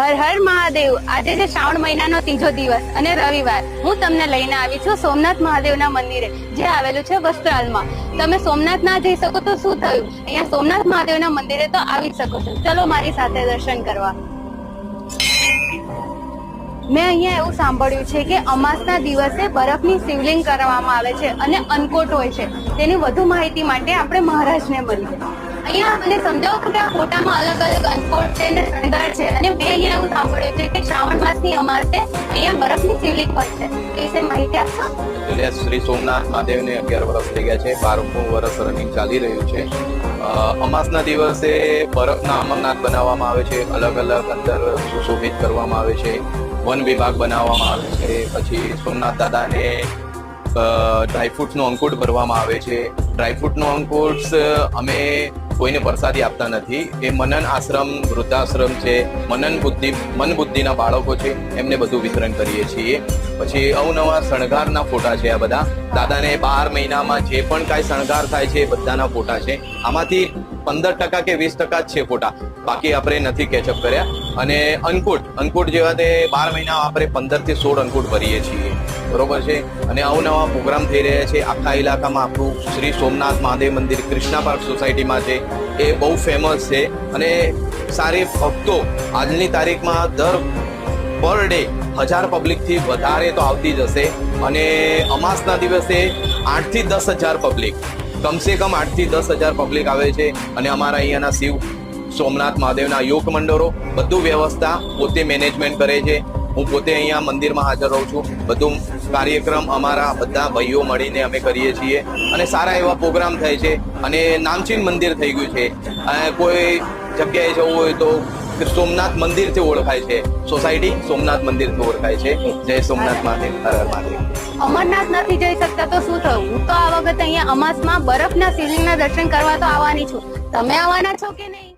હર હર મહાદેવ। આજે છે શ્રાવણ મહિનાનો ત્રીજો દિવસ અને રવિવાર। હું તમને લઈને આવી છું સોમનાથ મહાદેવના મંદિરે, જે આવેલું છે વસ્ત્રાલમાં। તમે સોમનાથ ના જઈ શકો તો શું થયું, અહીંયા સોમનાથ મહાદેવના મંદિરે તો આવી શકો છો। ચલો મારી સાથે દર્શન કરવા। મેં અહીંયા એવું સાંભળ્યું છે કે અમાસના દિવસે બરફની શિવલિંગ કરવામાં આવે છે અને અન્નકોટ હોય છે। તેની વધુ માહિતી માટે આપણે મહારાજને મળીએ। અહીંયા મને સમજાવો કે આ ફોટામાં અલગ અલગ અન્નકોટ છે અને શણગાર છે, અને મેં અહીંયા એવું સાંભળ્યું છે કે શ્રાવણ માસની અમાસે અહીંયા બરફની શિવલિંગ હોય છે। એ વિશે માહિતી આપશો? શ્રી સોમનાથ મહાદેવને 11 વર્ષ થઈ ગયા છે, 12મું વર્ષ રનિંગ ચાલી રહ્યું છે। અમાસના દિવસે બરફના અમરનાથ બનાવવામાં આવે છે, અલગ અલગ અંદર સુશોભિત કરવામાં આવે છે, વન વિભાગ બનાવવામાં આવે છે। પછી સોમનાથ દાદાને ડ્રાયફ્રૂટ્સનો અંકુટ ભરવામાં આવે છે। ડ્રાયફ્રૂટનો અંકુટ અમે કોઈને પ્રસાદી આપતા નથી, એ મનન આશ્રમ, વૃદ્ધાશ્રમ છે, મન બુદ્ધિના બાળકો છે, એમને બધું વિતરણ કરીએ છીએ। પછી અવનવા શણગારના ફોટા છે, આ બધા દાદાને 12 મહિનામાં જે પણ કાંઈ શણગાર થાય છે એ બધાના ફોટા છે। આમાંથી 15% કે 20% જ છે ફોટા, બાકી આપણે નથી કેચઅપ કર્યા। અને અંકુટ જેવા તે 12 મહિના આપણે 15 થી 16 અંકુટ ભરીએ છીએ, બરોબર છે। અને અવનવા પ્રોગ્રામ થઈ રહ્યા છે આખા ઇલાકામાં। આપણું શ્રી સોમનાથ મહાદેવ મંદિર કૃષ્ણા પાર્ક સોસાયટીમાં છે, એ બહુ ફેમસ છે। અને સારી ભક્તો આજની તારીખમાં પર ડે 1000 પબ્લિકથી વધારે તો આવતી જ હશે। અને અમાસના દિવસે 8 થી 10,000 પબ્લિક, કમસે કમ 8 થી 10,000 પબ્લિક આવે છે। અને અમારા અહીંયાના શિવ સોમનાથ મહાદેવના યોગ મંડળો બધું વ્યવસ્થા પોતે મેનેજમેન્ટ કરે છે। હું પોતે અહીંયા મંદિરમાં હાજર રહું છું। બધું કાર્યક્રમ અમારા બધા ભાઈઓ મળીને અમે કરીએ છીએ, અને સારા એવા પ્રોગ્રામ થાય છે। અને નામચીન મંદિર થઈ ગયું છે, કોઈ જગ્યાએ જવું હોય તો સોમનાથ મંદિરથી ઓળખાય છે, સોસાયટી સોમનાથ મંદિરથી ઓળખાય છે। જય સોમનાથ મહાદેવ, હર હર મહાદેવ। અમરનાથ નથી જઈ શકતા તો શું થયું? હું તો આ વખતે અહીંયા અમાસમાં બરફના શિવલિંગના દર્શન કરવા તો આવવાની છું। તમે આવવાના છો કે નહીં?